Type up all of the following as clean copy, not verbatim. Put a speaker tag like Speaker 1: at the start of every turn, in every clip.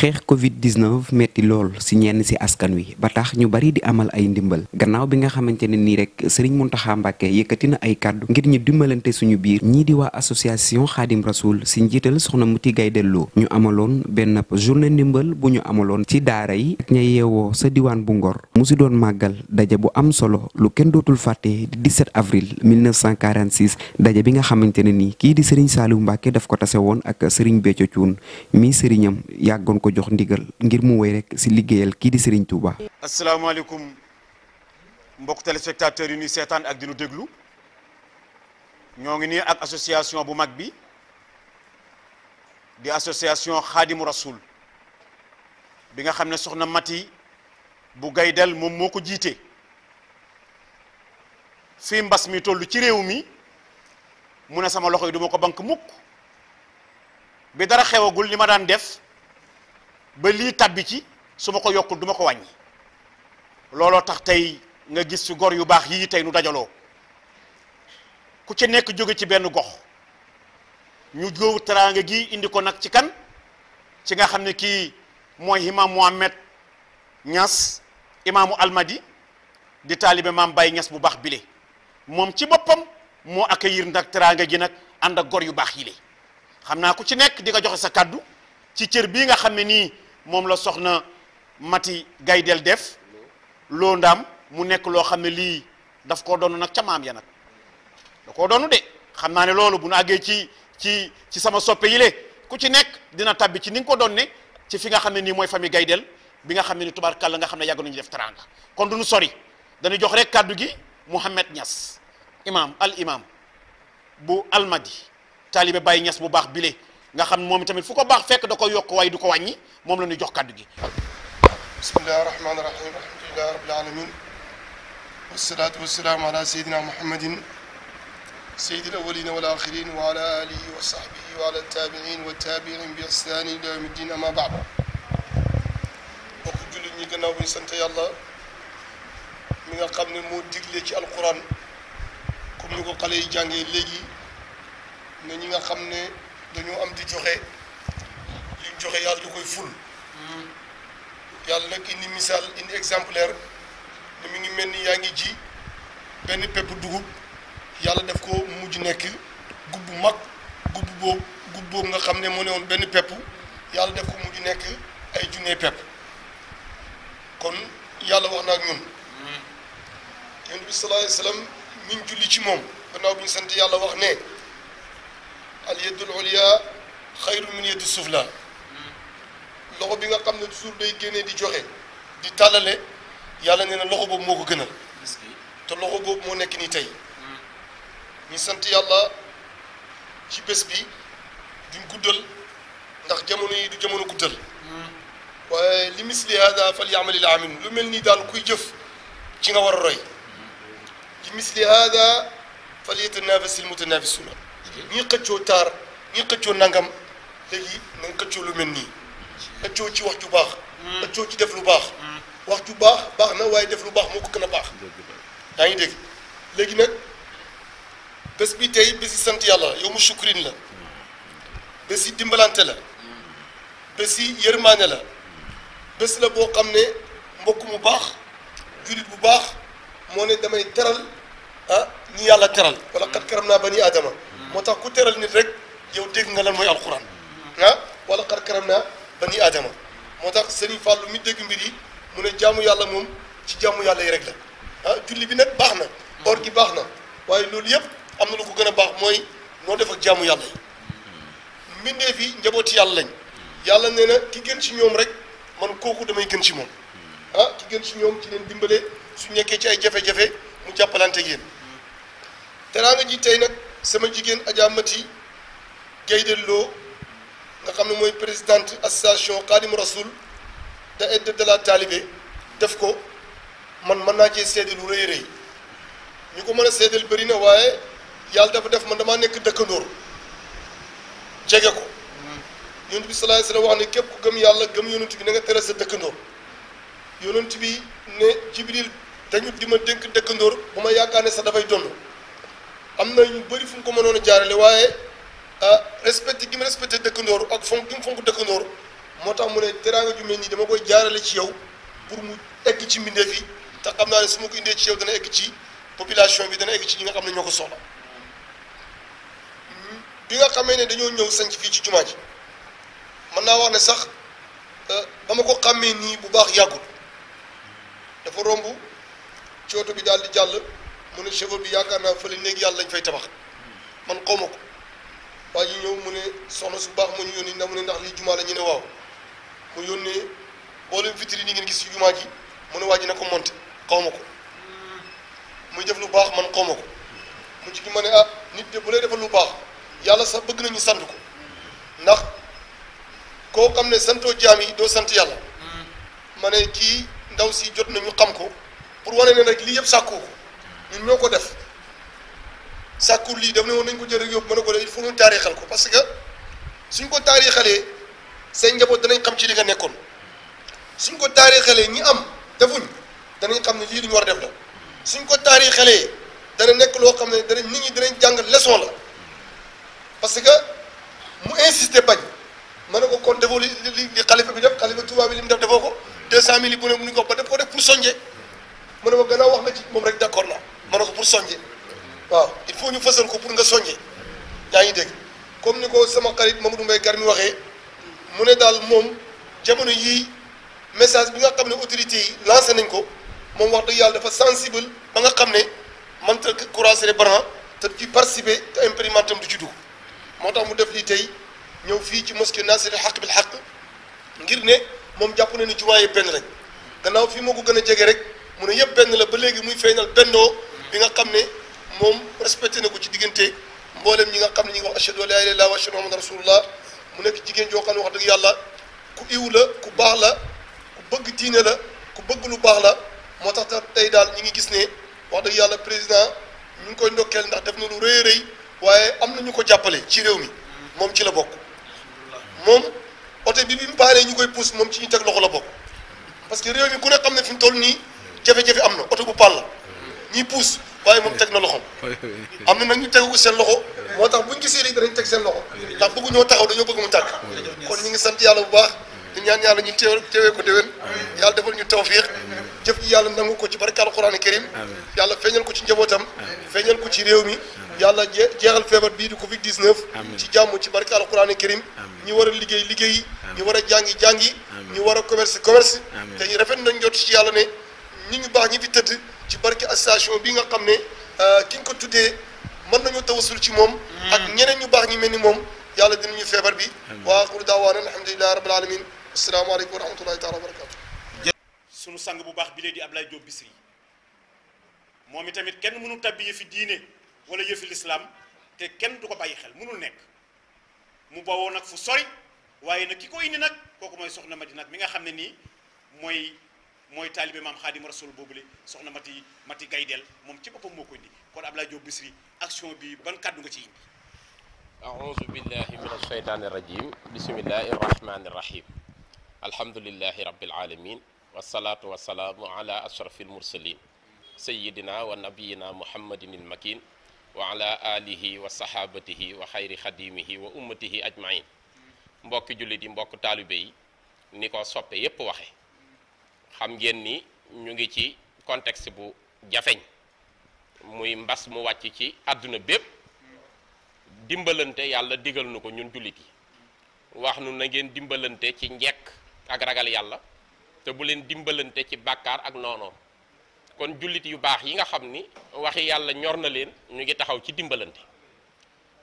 Speaker 1: xeex Covid 19 metti lool si ñenn si askan wi ba tax ñu bari di amal ay ndimbal gannaaw bi nga xamante ne nii rek Serigne Mountakha Mbacké yëkkati na ay kàddu ngir ñu dimbalante suñu biir ñii di waa association Khadim Rasoul si njiital soxna Muti Gaydel Lo ñu amaloon benn journée ndimbal bu ñu amaloon ci daara yi ak ña yeewoo sa diwaan bu Ngor mu si doon màggal daje bu am solo lu kenn dootul fàtte di 17 avril 1946 daje bi nga xamante ne nii kii di Serigne Saliou Mbacké daf ko tase woon ak Serigne Béthio Thioune mi sëriñam yàggoon ko jox ndigal ngir mu wéy rek si liggéeyal kii di Serigne Touba.
Speaker 2: asalaamaaleykum mbokk téléspectateurs yi ñuy seetaan ak di nu déglu ñoo ngi nii ak association bu mag bi di association Khadimu Rasoul bi nga xam ne soxna Mati bu Gaydel moom moo ko jiite fii mbas mi toll ci réew mi mu ne sama loxo yi duma ko bank mukk bi dara xewagul li ma daan def ba lii tàbbi ci su ma ko yokkul du ma ko wàññi looloo tax tey nga gis fi gor yu baax yii tey nu dajaloo ku ci nekk jóge ci benn gox ñu jóow teraanga gi indi ko nag ci kan ci nga xam ne kii mooy imam Mohamed Niass imaamu Almadi di taalibe maam Baye Niass bu baax bile moom ci boppam moo accueillir nag teraanga gi nag ànd ak gor yu baax yi le xam naa ku ci nekk di nga joxe sa kàddu ci cër bii nga xam ne nii moom la soxna Mati Gaydel def loo ndaam mu nekk loo xam ne lii daf koo doonu nag ca maam ya nag da koo doonu de xam naa ne loolu bu nu àggee ci sama soppe yi le ku ci nekk dina tabbi ci ni nga ko doon ne ci fi nga xam ne nii mooy famille Gaydel bi nga xam ne ni tubaarkàlla nga xam ne yàgg nañu def teraanga kon du nu sori dañuy jox rek kàddu gi Mouhamed Niass imam al imam bu Almadi taalibe Baye Niass bu baax bile nga xam moom tamit fu ko baax fekk da koy yokk waaye du ko wàññi moom la ñuy jox kàddu gi.
Speaker 3: bismillahi rahmaani rahim alhamdulillahi rabbil alamin wasalaatu wasalaamu ala sayyidina muhammadin sayyidil awwalina wal axirin wa ala alihi wa sahbihi wa ala tabiin wa tabiin bi ihsaanin ila yawmi ddin amma ba'd mbokk jullit ñi gannaaw bu ñu sant yàlla mi nga xam ne moo digle ci alquran comme ni ko xale yi jàngee léegi ne ñi nga xam ne dañoo am di joxe liñ joxe yàlla du koy ful yàlla nag indi misaal indi exemplaire ne mi ngi mel ni yaa ngi ji benn pepp dugub yàlla def ko mujj nekk gub bu mag gub boobu nga xam ne moo ne woon benn pepp yàlla def ko mujj nekk ay junnee pepp kon yàlla wax na ak ñun yonent bi sallallahu alayhi wa sallam mi ngi julli ci moom gannaaw bi ñu sant yàlla wax ne al yadul ulya xayru min yadi sufla loxo bi nga xam ne toujours day génnee di joxe di tàllale yàlla nee na loxo boobu moo ko gënal te loxo boobu moo nekk nii tey ñu sant yàlla ci bés bi duñ guddal ndax jamono yi du jamono guddal waaye li misli hada fal yaamalil amin lu mel nii daal kuy jëf ci nga war a roy li misli hada fal yatanafasil mutanafisuna ñi xëccoo taar ñi xëccoo nangam léegi nañ xëccoo lu mel nii xëccoo ci wax ju baax xëccoo ci def lu baax wax ju baax baax na waaye def lu baax moo ko gën a baax yaa ngi dégg léegi nag bés bi tey bési sant yàlla yow mu sukrin la bési dimbalante la bési yërmaane la bés la boo xam ne mbokk mu baax jullit bu baax moo ne damay teral ñi yàlla teral wala xat karam naa bani aadama moo tax ku teral nit rek yow dégg nga lan mooy alquran wala xat karam naa bani aadama moo tax Serigne Fallou mi dégg mbir yi mu ne jaamu yàlla moom ci jaamu yàlla yi rek la julli bi nag baax na or gi baax na waaye loolu yëpp am na lu ko gën a baax mooy noo def ak jaamu yàlla yi mbindee fi njabooti yàlla lañ yàlla nee na ki gën ci ñoom rek man kooku damay gën ci moom ki gën ci ñoom ci leen dimbale su nekkee ci ay jafe-jafe mu jàppalante ak yéen teraanga ji tey nag sama jigéen Adja Mati Gaydel Lo nga xam ne mooy présidente association Khadim Rasoul de aide de la talibé def ko man mën naa cee seede lu rëy rëy ñu ko mën a seedeel bëri na waaye yàlla dafa def man damaa nekk dëkkandoor jege ko yonent bi sallallahu alayhi wasallam wax ne képp ku gëm yàlla gëm yonent bi na nga tere sa dëkkandoor yonent bi ne Jibril dañu di ma dénk dëkkandoor bu ma yaakaar ne sax dafay dond am na ñu bëri fu mu ko mënoon a jaarale waaye respecté gi mu respecté dëkkandoor ak fonk gi mu fonk dëkkandoor moo tax mu ne teraanga ju mel nii dama koy jaarale ci yow pour mu egg ci mbindeef yi te xam naa ne su ma ko indee ci yow dana egg ci population bi dana egg ci ñi nga xam ne ñoo ko soxla bi nga xamee ne dañoo ñëw sanc fii ci jumaa ji mën naa wax ne sax ba ma ko xàmmee nii bu baax yàggul dafa romb ci oto bi daal di jàll mu ne chauffeur bi yaakaar naa fële néegi yàlla lañ fay tabax man xaw ma ko waa ji ñëw mu ne soxna su baax mu ñu yónni ndax mu ne ndax lii jumaa la ñu ne waaw mu yónnee mboolem vitrine yi ngeen gis ci jumaa ji mu ne waa ji na ko monté xaw ma ko muy def lu baax man xaw ma ko mu ci gi ma ne ah nit de bu lay defal lu baax yàlla sax bëgg nañu sant ko ndax koo xam ne santoo jaam yi doo sant yàlla ma ne kii ndaw si jot nañu xam ko pour wane ne rek lii yëpp sàkku ko ñun ñoo ko def sàkku lii daf ne woon nañ ko jël rek yóbbu mën a ko il faut ñu taarixal ko parce que suñ ko taarixalee say njaboot danañ xam ci li nga nekkoon suñ ko taarixalee ñi am defuñ danañ xam ne lii lu ñu war a def la suñ ko taarixalee dana nekk loo xam ne danañ nit ñi danañ jàng leçon la parce que mu insisté bañ ma ne ko kon defoo li xalifa bi def xalifa Tuubaa bi li mu def defoo ko 200 000 yi bu ne mu ni ko ba def ko def pour sonje ma ne ko gannaaw wax nga ci moom rek d'accord naa ma ne ko pour sonje waaw il faut ñu fësal ko pour nga sonje yaa ngi dégg comme ni ko sama xarit Mamadou Mbaye Gar mi waxee mu ne daal moom jamono yii message bi nga xam ne autorités yi lancé nañ ko moom wax dëgg yàlla dafa sensible ba nga xam ne man ta courage les bras te ci participer te imprimante am du ci dugg moo tax mu def lii tey ñëw fii ci mosquée Nasiril Haq bil Haq ngir ne moom jàpp na ni jumaa yi benn rek gannaaw fii moo ko gën a jege rek mu ne yëpp benn la ba léegi muy feeñal bennoo bi nga xam ne moom respecté na ko ci diggante mboolem ñi nga xam ne ñi ngi wax ashhadu an laa ilaaha illallaah wa ashhadu anna muhammadan rasulullah mu nekk jigéen joo xam ne wax dëgg yàlla ku iw la ku baax la ku bëgg diine la ku bëgg lu baax la moo tax tey daal ñi ngi gis ne wax dëgg yàlla président ñu ngi koy ndokkeel ndax def na lu rëy rëy waaye am na ñu ko jàppale ci réew mi moom ci la bokk moom oto bi mu paanee ñu koy pousse moom ci ñu teg loxo la bokk parce que réew mi ku ne xam ne fi mu toll nii jafe-jafe am na oto bu paan la ñiy pousse waaye moom teg na loxom am na nag ñu tegu ko seen loxo moo tax buñ gisee lii danañ teg seen loxo ndax bëggu ñoo taxaw dañoo bëgg mu tàkk kon ñu ngi sant yàlla bu baax di ñaan yàlla ñu teewee ko déwén yàlla defal ñu tawfiq jëf ji yàlla nangu ko ci barke alquran karim yàlla feeñal ko ci njabootam feeñal ko ci réew mi yàlla jeexal feebar bii di Covid 19 ci jàmm ci barke alquran karim ñi war a liggéey liggéey ñi war a jàngi ñi war a commerce te rafet nañ jot ci yàlla ne ñi ñu baax ñi fi tëdd ci barke association bi nga xam ne ki ñu ko tuddee mën nañu tawasul ci moom ak ñeneen ñu baax ñi mel ni moom yàlla dinañu feebar bi wa axiru daawaana alhamdulillahi rabbil alamin asalaamaaleykum wa rahmatullahi taala wa barakatu
Speaker 2: sunu sang bu baax bi lee di Ablaye Diop Bichri moom itamit kenn mënu tabbi yëfi diine wala yëfi lislaam te kenn du ko bàyyi xel mënul nekk mu bawoo nag fu sori waaye nag ki ko indi nag kooku mooy soxna Mati nag mi nga xam ne nii mooy taalibe maam Xaadim Rasul boobule soxna Mati Gaydel moom ci boppam moo ko indi kon Ablaye Diop Bichri action bi ban kàddu nga ci indi
Speaker 4: a'uuzu billahi min asheytaani rajim bismillahi irrahmani irrahim alhamdulillahi rabbil alamin wasalaatu wasalaamu ala ashrafil mursalin sayidina wa nabiyina muhammadin il makin wa ala alihi wa sahabatihi wa xayri xadimihi wa ummatihi ajmain mbokki jullit yi mbokk taalibe yi ni ko soppe yépp waxe xam ngeen ni ñu ngi ci contexte bu jafeñ muy mbas mu wàcc ci àdduna bépp dimbalante yàlla digal nu ko ñun jullit yi wax nu na ngeen dimbalante ci njekk ak ragal yàlla te bu leen dimbalante ci bàkkaar ak noonoom kon jullit yu baax yi nga xam ni waxi yàlla ñor na leen ñu ngi taxaw ci dimbalante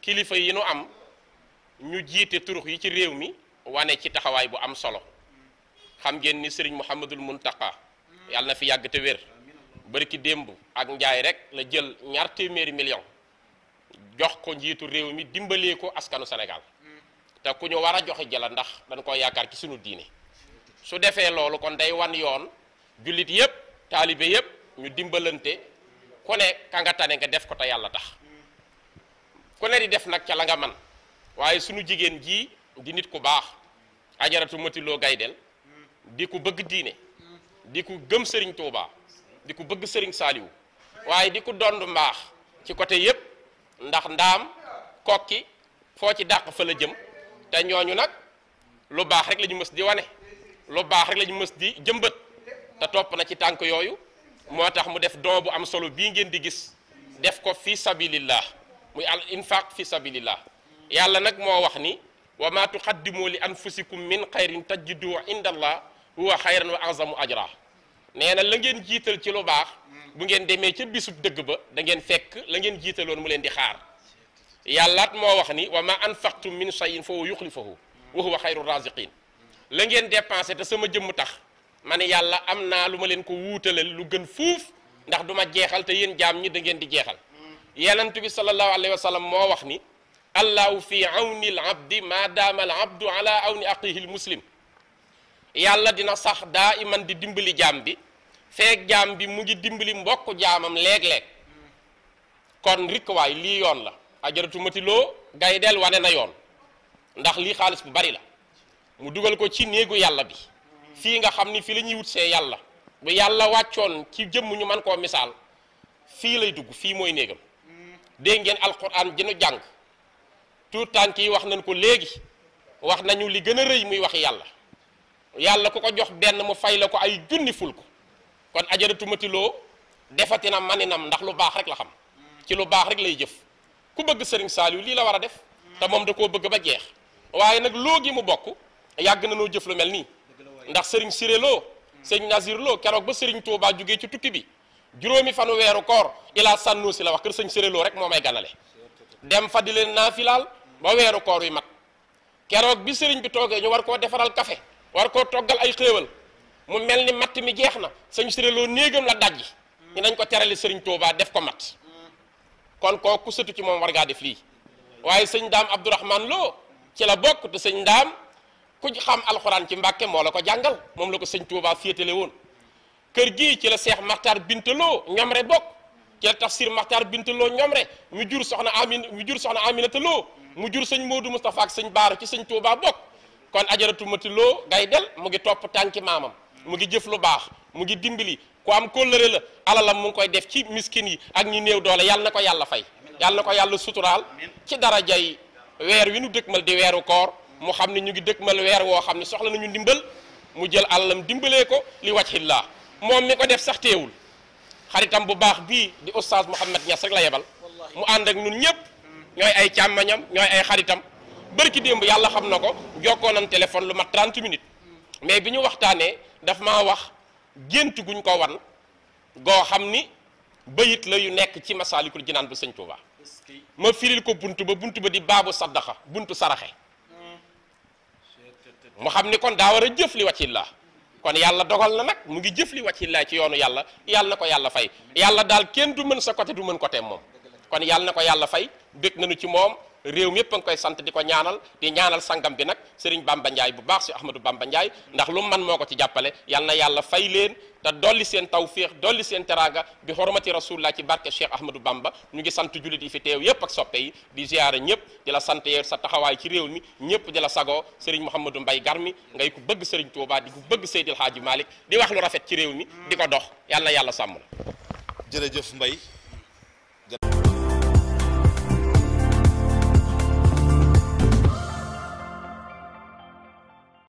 Speaker 4: kilifa yi nu am ñu jiite turux yi ci réew mi wane ci taxawaay bu am solo xam ngeen ni sëriñ Mouhamadul Muntaqa yàlla na fi yàgg te wér barki démb ak njaay rek la jël 200 millions jox ko njiitu réew mi dimbalee ko askanu Sénégal te ku ñu war a joxe jëla ndax dañ ko yaakaar ci sunu diine su defee loolu kon day wan yoon jullit yépp taalibe yépp ñu dimbalante ku ne ka nga tane nga def ko te yàlla tax ku ne di def nag ca la nga man waaye sunu jigéen ji di nit ku baax ajaratu Mati Lo Gaydel di ku bëgg diine di ku gëm sëriñ Touba di ku bëgg sëriñ Saaliwu waaye di ku dond mbaax ci côté yépp ndax ndaam kokki foo ci dàq fa la jëm te ñooñu nag lu baax rek la ñu mës di wane lu baax rek la ñu mës di jëmbat te topp na ci tànk yooyu moo tax mu def don bu am solo bii ngeen di gis def ko fi sabilillah muy al infaq fi sabilillah yàlla nag moo wax ni wa ma tuqaddimu li anfusikum min xayrin tajidu inda allah huwa xayran wa azamu ajra nee na la ngeen jiital ci lu baax bu ngeen demee ca bisub dëgg ba da ngeen fekk la ngeen jiitaloon mu leen di xaar yàllaat moo wax ni wa ma anfaqtum min shay'in fa huwa yuxlifuhu wa huwa xayru raziqin la ngeen dépensé te sama jëmm tax ma ne yàlla am naa lu ma leen ko wuutalal lu gën fuuf ndax du ma jeexal te yéen jaam ñi da ngeen di jeexal yenent bi sallallahu alayhi wa sallam moo wax ni allahu fi awni al abdi ma daama al abdu ala awni aqihi al muslim yàlla dina sax daa iman di dimbali jaam bi feek jaam bi mu ngi dimbali mbokk jaamam léeg-léeg kon rikk waay lii yoon la ajaratu mati loo gaydel wane na yoon ndax lii xaalis bu bari la mu dugal ko ci néegu yàlla bi fii nga xam ni fii la ñuy wut see yàlla bu yàlla wàccoon ci jëmm ñu mën koo misaal fii lay dugg fii mooy néegam dégg ngeen alquran ji nu jàng tout tànk yi wax nañ ko léegi wax nañu li gën a rëy muy wax yàlla yàlla ku ko jox benn mu fay la ko ay junni ful ko kon ajaratu matiloo defatina maninam ndax lu baax rek la xam ci lu baax rek lay jëf ku bëgg sëriñ Saliou lii la war a def te moom da koo bëgg ba jeex waaye nag loo gi mu bokk yàgg na noo jëf lu mel nii ndax sëriñ Siré Lo sëriñ Nazir Lo keroog ba sëriñ Touba jugee ci tukki bi juróomi fanu weeru koor ilaa sànnoo si la wax kër sëñ Siré Lo rek moo may ganale dem fa di leen naafilaal ba weeru koor wi mat keroog bi sëriñ bi toogee ñu war koo defaral café war koo toggal ay xéewal mu mel ni matt mi jeex na sëñ Siré Lo néegam la dajji ñu nañ ko terali sëriñ Touba def ko matt kon koo ku sëtu ci moom war ngaa def lii waaye sëñ Ndaam Abdourahman Lo ci la bokk te sëñ Ndaam ku xam alxuraan ci Mbàkke moo la ko jàngal moom la ko sëñ Touba féetale woon kër gii ci la Seex Maxtaar Bintaloo ñomre bokk ci la tafsir Maxtaar Bintaloo ñomre mu jur soxna Aminata Lo mu jur sëñ Modou Moustapha ak sëñ Baaru ci sëñ Touba bokk kon ajaratu mati loo gay del mu ngi topp tànki maamam mu ngi jëf lu baax mu ngi dimbali ku am kóllëre la alalam mu ngi koy def ci miskin yi ak ñi néew doole yàlla na ko yàlla fay yàlla na ko yàlla suturaal ci darajay weer wi nu dëkkmal di weeru koor mu xam ne ñu ngi dëkkmal weer woo xam ne soxla nañu ndimbal mu jël alalam dimbalee ko li wajhillah moom mi ko def sax teewul xaritam bu baax bii di oustaz Mouhamed Niass rek la yebal mu ànd ak ñun ñëpp ñooy ay càmmañam ñooy ay xaritam bërki démb yàlla xam na ko jokkoo nañ téléphone lu mat 30 minutes mais bi ñu waxtaanee daf maa wax gént guñ ko wan goo xam ni bayit la yu nekk ci Masaalikul Jinaan bu sëñ Touba ma firil ko buntu ba di baabu saddaxa buntu saraxe mu xam ni kon daa war a jëf li wàccillaa kon yàlla dogal na nag mu ngi jëf li wàccillaa ci yoonu yàlla yàlla na ko yàlla fay yàlla daal kenn du mën sa côté du mën côté moom kon yàlla na ko yàlla fay bég nañu ci moom réew mi yëpp a ngi koy sant di ko ñaanal di ñaanal sangam bi nag Serigne Bamba Ndiaye bu baax si Ahmadou Bamba Ndiaye ndax lu man moo ko ci jàppale yal na yàlla fay leen te dolli seen tawfiix dolli seen teraanga bi xormati rasulullah ci barke Cheikh Ahmadou Bamba ñu ngi sant jullit yi fi teew yëpp ak soppe yi di ziyaara ñëpp di la sant yeer sa taxawaay ci réew mi ñëpp di la sagoo Serigne Mouhamadou Mbaye Garmi ngay ku bëgg Serigne Touba di ku bëgg Seydil Hadji Malick di wax lu rafet ci réew mi di ko dox yal na yàlla sàmm la.
Speaker 5: jërëjëf Mbaye